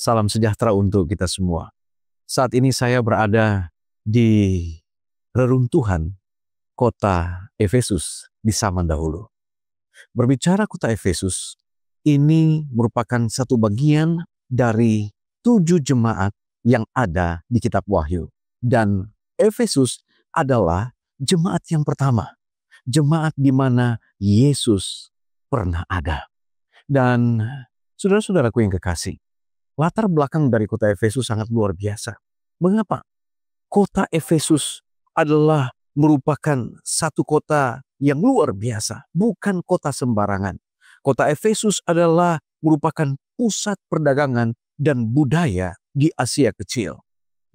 Salam sejahtera untuk kita semua. Saat ini saya berada di reruntuhan kota Efesus di zaman dahulu. Berbicara kota Efesus, ini merupakan satu bagian dari 7 jemaat yang ada di kitab Wahyu. Dan Efesus adalah jemaat yang pertama. Jemaat di mana Yesus pernah ada. Dan saudara-saudaraku yang kekasih, latar belakang dari kota Efesus sangat luar biasa. Mengapa? Kota Efesus adalah merupakan satu kota yang luar biasa, bukan kota sembarangan. Kota Efesus adalah merupakan pusat perdagangan dan budaya di Asia Kecil,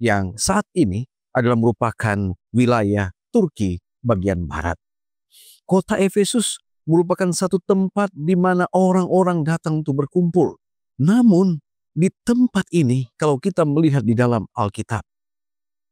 yang saat ini adalah merupakan wilayah Turki bagian barat. Kota Efesus merupakan satu tempat di mana orang-orang datang untuk berkumpul. Namun, di tempat ini, kalau kita melihat di dalam Alkitab,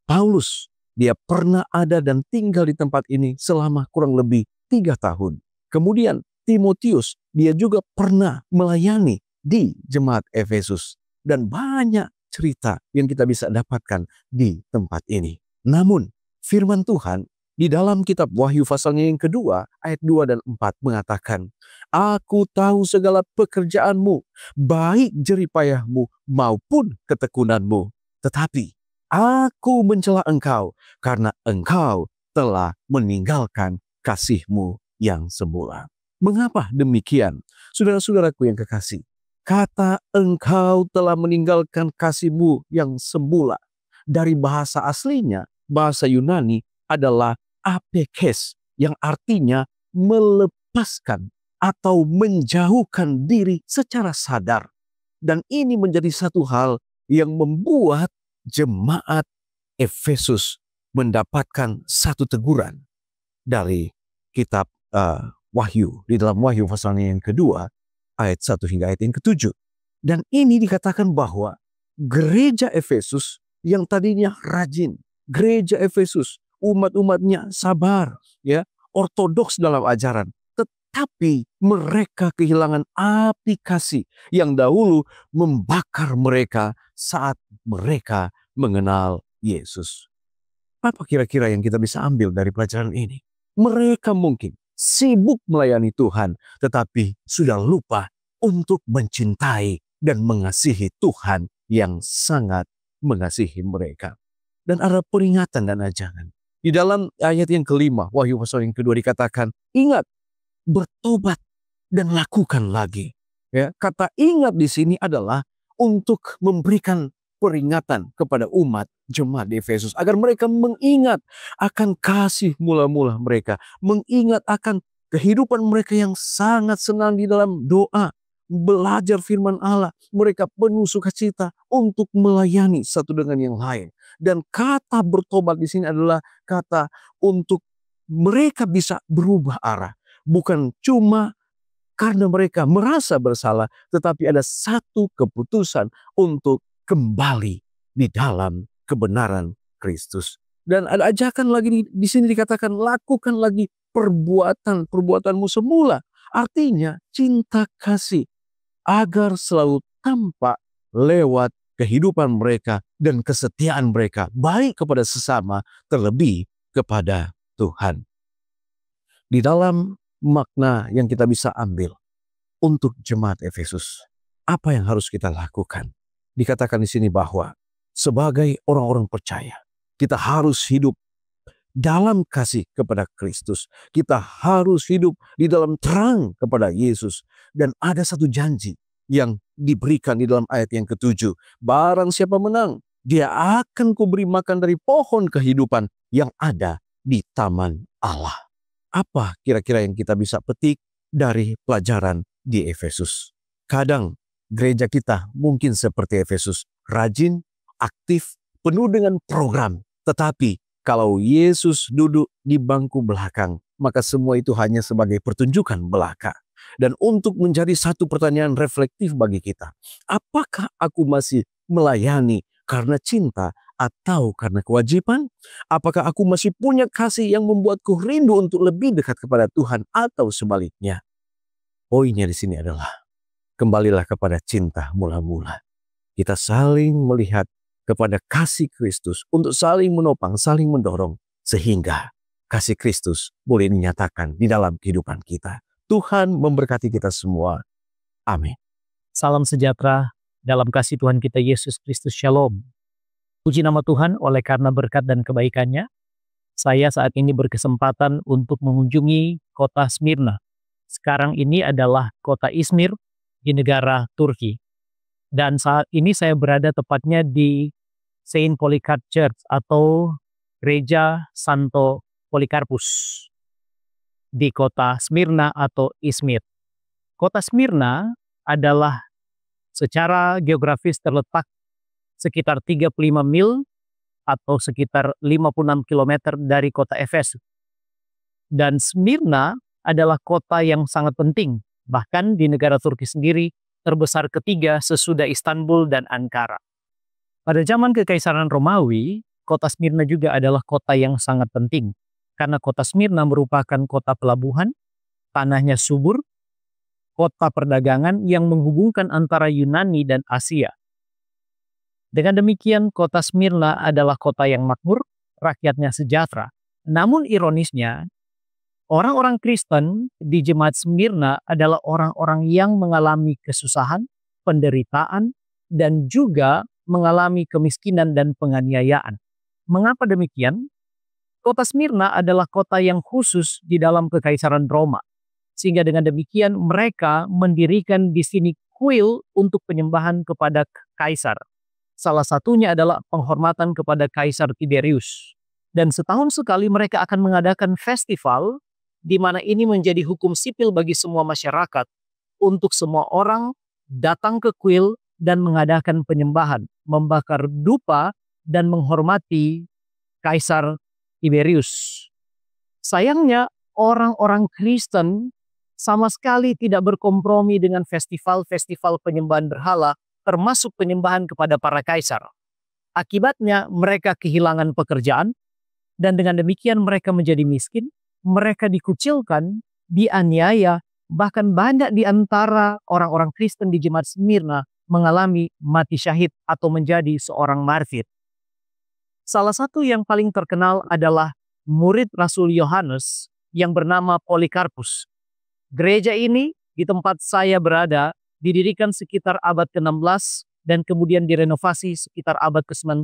Paulus, dia pernah ada dan tinggal di tempat ini selama kurang lebih 3 tahun. Kemudian Timotius, dia juga pernah melayani di jemaat Efesus. Dan banyak cerita yang kita bisa dapatkan di tempat ini. Namun, firman Tuhan di dalam kitab Wahyu pasalnya yang kedua, ayat 2 dan 4 mengatakan, "Aku tahu segala pekerjaanmu, baik jeripayahmu maupun ketekunanmu. Tetapi aku mencela engkau karena engkau telah meninggalkan kasihmu yang semula." Mengapa demikian? Saudara-saudaraku yang kekasih, kata engkau telah meninggalkan kasihmu yang semula, dari bahasa aslinya, bahasa Yunani adalah apekes, yang artinya melepaskan atau menjauhkan diri secara sadar. Dan ini menjadi satu hal yang membuat jemaat Efesus mendapatkan satu teguran dari kitab Wahyu. Di dalam Wahyu pasalnya yang kedua, ayat 1 hingga ayat yang ke-7. Dan ini dikatakan bahwa gereja Efesus yang tadinya rajin, gereja Efesus, umat-umatnya sabar, ya, ortodoks dalam ajaran, tetapi mereka kehilangan api kasih yang dahulu membakar mereka saat mereka mengenal Yesus. Apa kira-kira yang kita bisa ambil dari pelajaran ini? Mereka mungkin sibuk melayani Tuhan, tetapi sudah lupa untuk mencintai dan mengasihi Tuhan yang sangat mengasihi mereka. Dan ada peringatan dan ajaran. Di dalam ayat yang kelima, Wahyu pasal yang kedua dikatakan, ingat, bertobat dan lakukan lagi. Ya, kata ingat di sini adalah untuk memberikan peringatan kepada umat jemaat di Efesus agar mereka mengingat akan kasih mula-mula mereka, mengingat akan kehidupan mereka yang sangat senang di dalam doa, belajar firman Allah, mereka penuh sukacita untuk melayani satu dengan yang lain. Dan kata bertobat di sini adalah kata untuk mereka bisa berubah arah, bukan cuma karena mereka merasa bersalah, tetapi ada satu keputusan untuk kembali di dalam kebenaran Kristus. Dan ada ajakan lagi di sini dikatakan, lakukan lagi perbuatanmu semula. Artinya cinta kasih agar selalu tampak lewat kehidupan mereka dan kesetiaan mereka, baik kepada sesama, terlebih kepada Tuhan. Di dalam makna yang kita bisa ambil untuk jemaat Efesus, apa yang harus kita lakukan? Dikatakan di sini bahwa sebagai orang-orang percaya, kita harus hidup dalam kasih kepada Kristus. Kita harus hidup di dalam terang kepada Yesus. Dan ada satu janji yang diberikan di dalam ayat yang ke-7. Barang siapa menang, dia akan kuberi makan dari pohon kehidupan yang ada di taman Allah. Apa kira-kira yang kita bisa petik dari pelajaran di Efesus? Kadang gereja kita mungkin seperti Efesus, rajin, aktif, penuh dengan program. Tetapi kalau Yesus duduk di bangku belakang, maka semua itu hanya sebagai pertunjukan belaka. Dan untuk menjadi satu pertanyaan reflektif bagi kita, apakah aku masih melayani karena cinta atau karena kewajiban? Apakah aku masih punya kasih yang membuatku rindu untuk lebih dekat kepada Tuhan atau sebaliknya? Poinnya di sini adalah kembalilah kepada cinta mula-mula. kita saling melihat kepada kasih Kristus untuk saling menopang, saling mendorong, sehingga kasih Kristus boleh dinyatakan di dalam kehidupan kita. Tuhan memberkati kita semua. Amin. Salam sejahtera dalam kasih Tuhan kita Yesus Kristus. Shalom. Puji nama Tuhan, oleh karena berkat dan kebaikannya, saya saat ini berkesempatan untuk mengunjungi kota Smyrna. Sekarang ini adalah kota Izmir di negara Turki. Dan saat ini saya berada tepatnya di Saint Polycarp Church atau Gereja Santo Polikarpus di kota Smyrna atau Izmir. Kota Smyrna adalah secara geografis terletak sekitar 35 mil atau sekitar 56 km dari kota Efesus. Dan Smyrna adalah kota yang sangat penting, bahkan di negara Turki sendiri terbesar ketiga sesudah Istanbul dan Ankara. Pada zaman Kekaisaran Romawi, kota Smyrna juga adalah kota yang sangat penting, karena kota Smyrna merupakan kota pelabuhan, tanahnya subur, kota perdagangan yang menghubungkan antara Yunani dan Asia. Dengan demikian, kota Smyrna adalah kota yang makmur, rakyatnya sejahtera. Namun ironisnya, orang-orang Kristen di jemaat Smyrna adalah orang-orang yang mengalami kesusahan, penderitaan, dan juga mengalami kemiskinan dan penganiayaan. Mengapa demikian? Kota Smyrna adalah kota yang khusus di dalam Kekaisaran Roma. Sehingga dengan demikian mereka mendirikan di sini kuil untuk penyembahan kepada kaisar. Salah satunya adalah penghormatan kepada Kaisar Tiberius. Dan setahun sekali mereka akan mengadakan festival di mana ini menjadi hukum sipil bagi semua masyarakat untuk semua orang datang ke kuil dan mengadakan penyembahan, membakar dupa dan menghormati Kaisar Tiberius. Sayangnya orang-orang Kristen sama sekali tidak berkompromi dengan festival-festival penyembahan berhala, termasuk penyembahan kepada para kaisar. Akibatnya mereka kehilangan pekerjaan, dan dengan demikian mereka menjadi miskin, mereka dikucilkan, dianiaya, bahkan banyak di antara orang-orang Kristen di jemaat Smyrna mengalami mati syahid atau menjadi seorang martir. Salah satu yang paling terkenal adalah murid Rasul Yohanes yang bernama Polikarpus. Gereja ini di tempat saya berada didirikan sekitar abad ke-16 dan kemudian direnovasi sekitar abad ke-19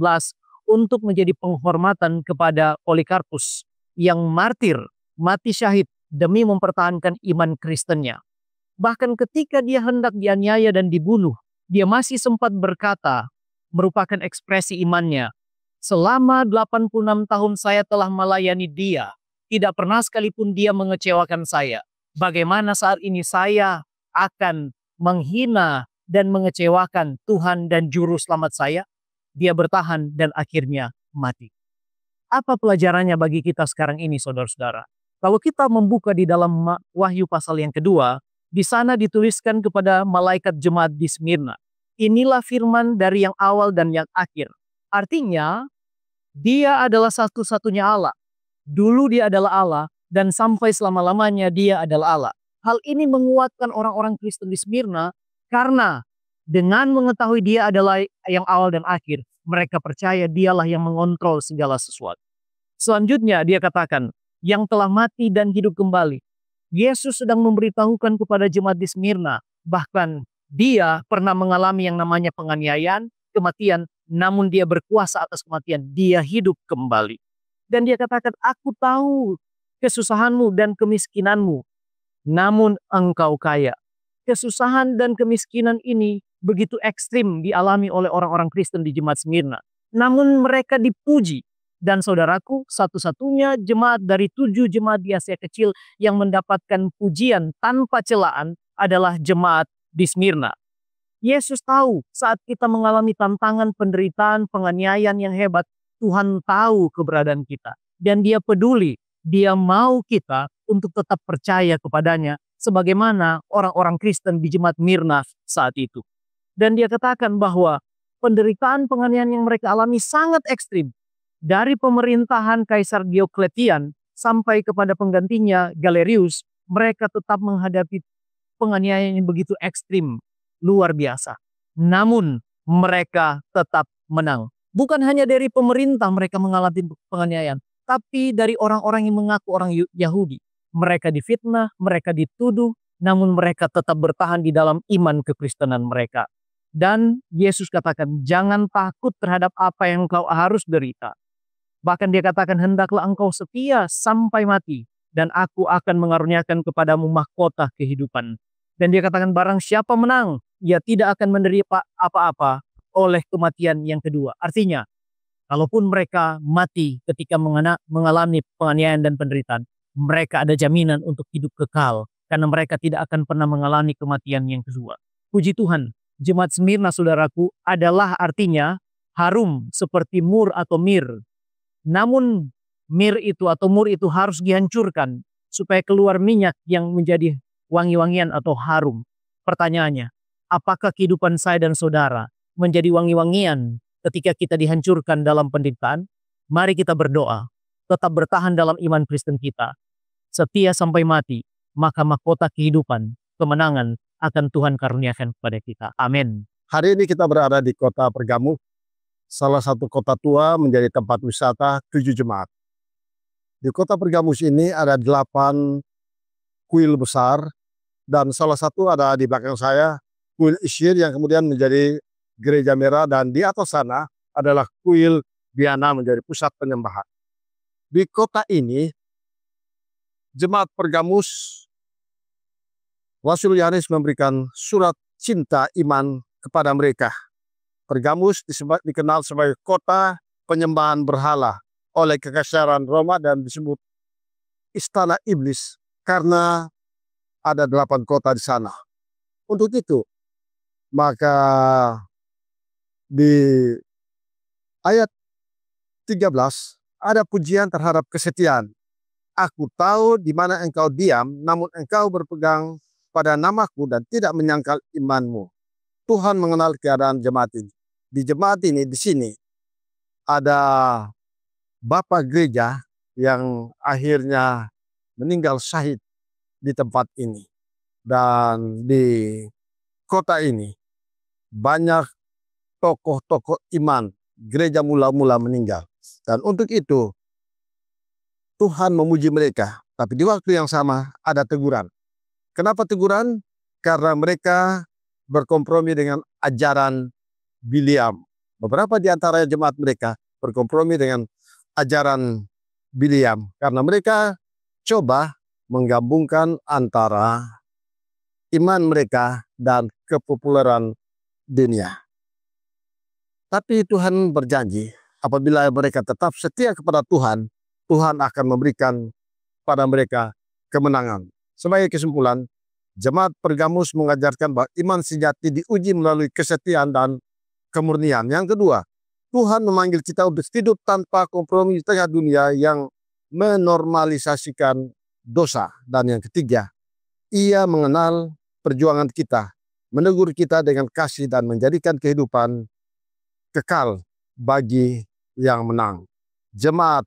untuk menjadi penghormatan kepada Polikarpus yang martir, mati syahid demi mempertahankan iman Kristennya. Bahkan ketika dia hendak dianiaya dan dibunuh, dia masih sempat berkata, merupakan ekspresi imannya, selama 86 tahun saya telah melayani dia, tidak pernah sekalipun dia mengecewakan saya. Bagaimana saat ini saya akan menghina dan mengecewakan Tuhan dan Juru Selamat saya? Dia bertahan dan akhirnya mati. Apa pelajarannya bagi kita sekarang ini, saudara-saudara? Kalau kita membuka di dalam Wahyu pasal yang kedua, di sana dituliskan kepada malaikat jemaat di Smyrna. Inilah firman dari yang awal dan yang akhir. Artinya, dia adalah satu-satunya Allah. Dulu dia adalah Allah, dan sampai selama-lamanya dia adalah Allah. Hal ini menguatkan orang-orang Kristen di Smyrna karena dengan mengetahui dia adalah yang awal dan akhir, mereka percaya dialah yang mengontrol segala sesuatu. Selanjutnya dia katakan, yang telah mati dan hidup kembali. Yesus sedang memberitahukan kepada jemaat di Smyrna, bahkan dia pernah mengalami yang namanya penganiayaan, kematian, namun dia berkuasa atas kematian, dia hidup kembali. Dan dia katakan, aku tahu kesusahanmu dan kemiskinanmu, namun engkau kaya. Kesusahan dan kemiskinan ini begitu ekstrim dialami oleh orang-orang Kristen di jemaat Smyrna. Namun mereka dipuji. Dan saudaraku, satu-satunya jemaat dari 7 jemaat di Asia Kecil yang mendapatkan pujian tanpa celaan adalah jemaat di Smyrna. Yesus tahu saat kita mengalami tantangan, penderitaan, penganiayaan yang hebat, Tuhan tahu keberadaan kita. Dan dia peduli, dia mau kita untuk tetap percaya kepadanya sebagaimana orang-orang Kristen di jemaat Smyrna saat itu. Dan dia katakan bahwa penderitaan penganiayaan yang mereka alami sangat ekstrim. Dari pemerintahan Kaisar Diokletian sampai kepada penggantinya Galerius, mereka tetap menghadapi penganiayaan yang begitu ekstrim, luar biasa. Namun mereka tetap menang. Bukan hanya dari pemerintah mereka mengalami penganiayaan, tapi dari orang-orang yang mengaku orang Yahudi. Mereka difitnah, mereka dituduh, namun mereka tetap bertahan di dalam iman kekristenan mereka. Dan Yesus katakan, jangan takut terhadap apa yang engkau harus derita. Bahkan dia katakan, hendaklah engkau setia sampai mati, dan aku akan mengaruniakan kepadamu mahkota kehidupan. Dan dia katakan, barang siapa menang, ia tidak akan menderita apa-apa oleh kematian yang kedua. Artinya, kalaupun mereka mati ketika mengalami penganiayaan dan penderitaan, mereka ada jaminan untuk hidup kekal, karena mereka tidak akan pernah mengalami kematian yang kedua. Puji Tuhan, jemaat Smyrna saudaraku adalah artinya harum seperti mur atau mir. Namun mir itu atau mur itu harus dihancurkan supaya keluar minyak yang menjadi wangi-wangian atau harum. Pertanyaannya, apakah kehidupan saya dan saudara menjadi wangi-wangian ketika kita dihancurkan dalam penderitaan? Mari kita berdoa, tetap bertahan dalam iman Kristen kita, setia sampai mati, maka mahkota kehidupan, kemenangan akan Tuhan karuniakan kepada kita. Amin. Hari ini kita berada di kota Pergamus, salah satu kota tua menjadi tempat wisata 7 jemaat. Di kota Pergamus ini ada 8 kuil besar, dan salah satu ada di belakang saya, kuil Isyir yang kemudian menjadi gereja merah, dan di atas sana adalah kuil Diana menjadi pusat penyembahan. Di kota ini, jemaat Pergamus, Rasul Yohanes memberikan surat cinta iman kepada mereka. Pergamus dikenal sebagai kota penyembahan berhala oleh kekaisaran Roma dan disebut istana iblis karena ada 8 kota di sana. Untuk itu, maka di ayat 13 ada pujian terhadap kesetiaan. Aku tahu di mana engkau diam, namun engkau berpegang pada namaku dan tidak menyangkal imanmu. Tuhan mengenal keadaan jemaat ini. Di jemaat ini, di sini, ada bapak gereja yang akhirnya meninggal syahid di tempat ini. Dan di kota ini, banyak tokoh-tokoh iman, gereja mula-mula meninggal. Dan untuk itu, Tuhan memuji mereka. Tapi di waktu yang sama, ada teguran. Kenapa teguran? Karena mereka berkompromi dengan ajaran Biliam. Beberapa di antara jemaat mereka berkompromi dengan ajaran Biliam karena mereka coba menggabungkan antara iman mereka dan kepopuleran dunia. Tapi Tuhan berjanji apabila mereka tetap setia kepada Tuhan, Tuhan akan memberikan pada mereka kemenangan. Sebagai kesimpulan, jemaat Pergamus mengajarkan bahwa iman sejati diuji melalui kesetiaan dan kemurnian. Yang kedua, Tuhan memanggil kita untuk hidup tanpa kompromi di tengah dunia yang menormalisasikan dosa. Dan yang ketiga, Ia mengenal perjuangan kita, menegur kita dengan kasih dan menjadikan kehidupan kekal bagi yang menang. Jemaat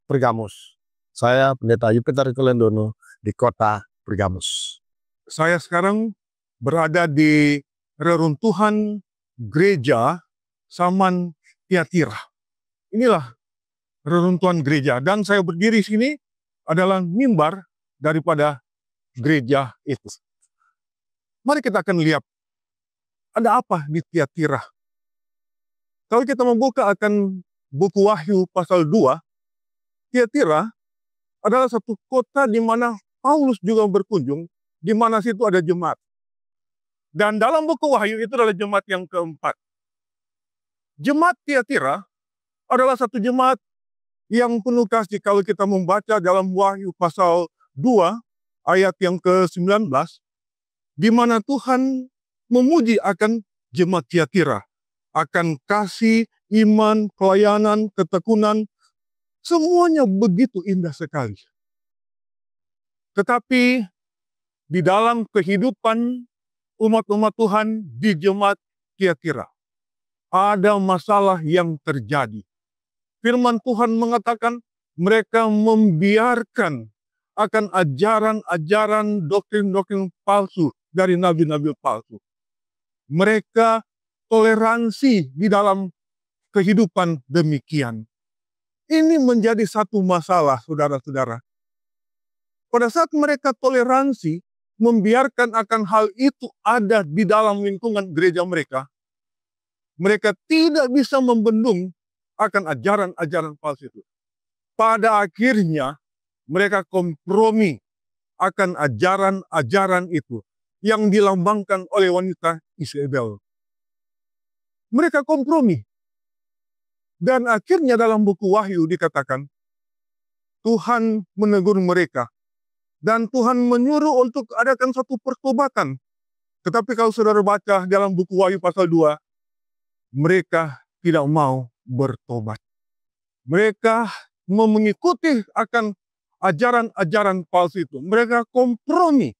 Pergamus. Saya Pendeta Yupiter Kulendono di kota Pergamus. Saya sekarang berada di reruntuhan gereja Saman Tiatira. Inilah reruntuhan gereja, dan saya berdiri sini adalah mimbar daripada gereja itu. Mari kita akan lihat ada apa di Tiatira. Kalau kita membuka akan buku Wahyu pasal 2, Tiatira adalah satu kota di mana Paulus juga berkunjung, di mana situ ada jemaat. Dan dalam buku Wahyu itu adalah jemaat yang keempat. Jemaat Tiatira adalah satu jemaat yang penuh kasih. Kalau kita membaca dalam Wahyu pasal 2 ayat yang ke-19, di mana Tuhan memuji akan jemaat Tiatira, akan kasih, iman, pelayanan, ketekunan, semuanya begitu indah sekali. Tetapi di dalam kehidupan umat-umat Tuhan di jemaat Tiatira, ada masalah yang terjadi. Firman Tuhan mengatakan mereka membiarkan akan ajaran-ajaran doktrin-doktrin palsu dari nabi-nabi palsu. Mereka toleransi di dalam kehidupan demikian. Ini menjadi satu masalah, saudara-saudara. Pada saat mereka toleransi, membiarkan akan hal itu ada di dalam lingkungan gereja mereka, mereka tidak bisa membendung akan ajaran-ajaran palsu itu. Pada akhirnya, mereka kompromi akan ajaran-ajaran itu yang dilambangkan oleh wanita Isabel. Mereka kompromi. Dan akhirnya dalam buku Wahyu dikatakan, Tuhan menegur mereka. Dan Tuhan menyuruh untuk adakan satu pertobatan. Tetapi kalau saudara baca dalam buku Wahyu pasal 2, mereka tidak mau bertobat. Mereka mau mengikuti akan ajaran-ajaran palsu itu. Mereka kompromi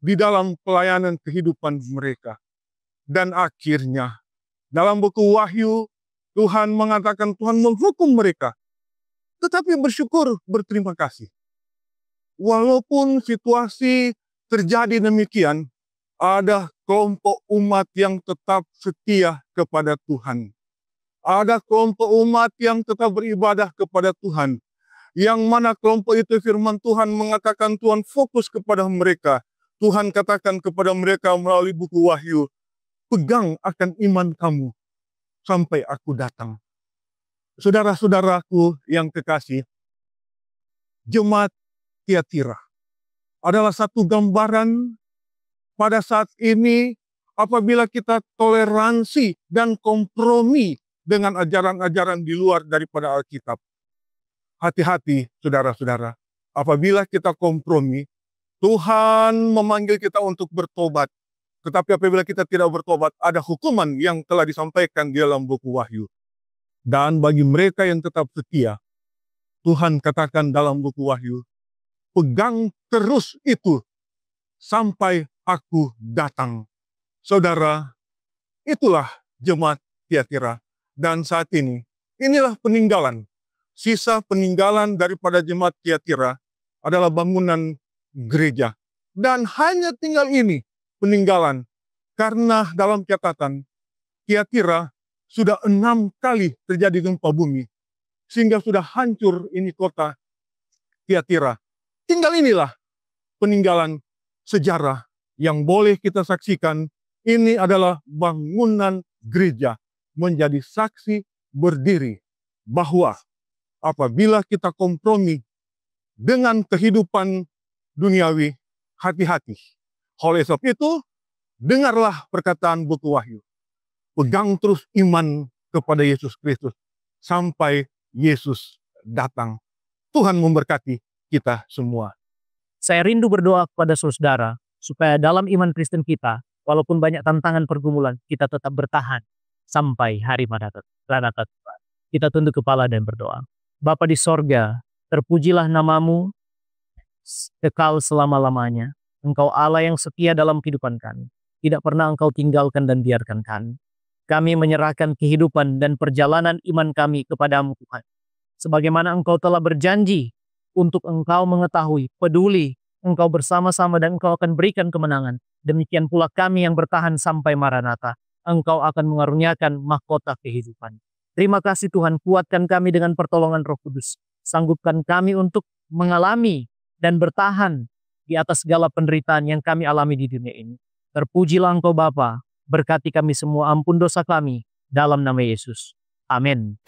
di dalam pelayanan kehidupan mereka. Dan akhirnya, dalam buku Wahyu, Tuhan mengatakan Tuhan menghukum mereka. Tetapi bersyukur, berterima kasih. Walaupun situasi terjadi demikian, ada kelompok umat yang tetap setia kepada Tuhan. Ada kelompok umat yang tetap beribadah kepada Tuhan. Yang mana kelompok itu firman Tuhan mengatakan Tuhan fokus kepada mereka. Tuhan katakan kepada mereka melalui buku Wahyu, pegang akan iman kamu sampai aku datang. Saudara-saudaraku yang kekasih, jemaat Tiatira adalah satu gambaran pada saat ini apabila kita toleransi dan kompromi dengan ajaran-ajaran di luar daripada Alkitab. Hati-hati, saudara-saudara. Apabila kita kompromi, Tuhan memanggil kita untuk bertobat. Tetapi apabila kita tidak bertobat, ada hukuman yang telah disampaikan di dalam buku Wahyu. Dan bagi mereka yang tetap setia, Tuhan katakan dalam buku Wahyu, pegang terus itu sampai aku datang. Saudara, itulah jemaat Tiatira. Dan saat ini, inilah peninggalan. Sisa peninggalan daripada jemaat Tiatira adalah bangunan gereja. Dan hanya tinggal ini peninggalan. Karena dalam catatan, Tiatira sudah 6 kali terjadi gempa bumi. Sehingga sudah hancur ini kota Tiatira. Tinggal inilah peninggalan sejarah yang boleh kita saksikan. Ini adalah bangunan gereja menjadi saksi berdiri bahwa apabila kita kompromi dengan kehidupan duniawi, hati-hati. Oleh sebab itu, dengarlah perkataan buku Wahyu. Pegang terus iman kepada Yesus Kristus sampai Yesus datang. Tuhan memberkati kita semua. Saya rindu berdoa kepada saudara supaya dalam iman Kristen kita, walaupun banyak tantangan pergumulan, kita tetap bertahan sampai hari Maranatha. Kita tunduk kepala dan berdoa. Bapa di sorga, terpujilah namamu kekal selama-lamanya. Engkau Allah yang setia dalam kehidupan kami. Tidak pernah Engkau tinggalkan dan biarkan kami. Kami menyerahkan kehidupan dan perjalanan iman kami kepadamu Tuhan. Sebagaimana Engkau telah berjanji untuk Engkau mengetahui, peduli, Engkau bersama-sama dan Engkau akan berikan kemenangan. Demikian pula kami yang bertahan sampai Maranatha. Engkau akan mengaruniakan mahkota kehidupan. Terima kasih Tuhan, kuatkan kami dengan pertolongan Roh Kudus. Sanggupkan kami untuk mengalami dan bertahan di atas segala penderitaan yang kami alami di dunia ini. Terpujilah Engkau Bapa, berkati kami semua, ampun dosa kami, dalam nama Yesus. Amin.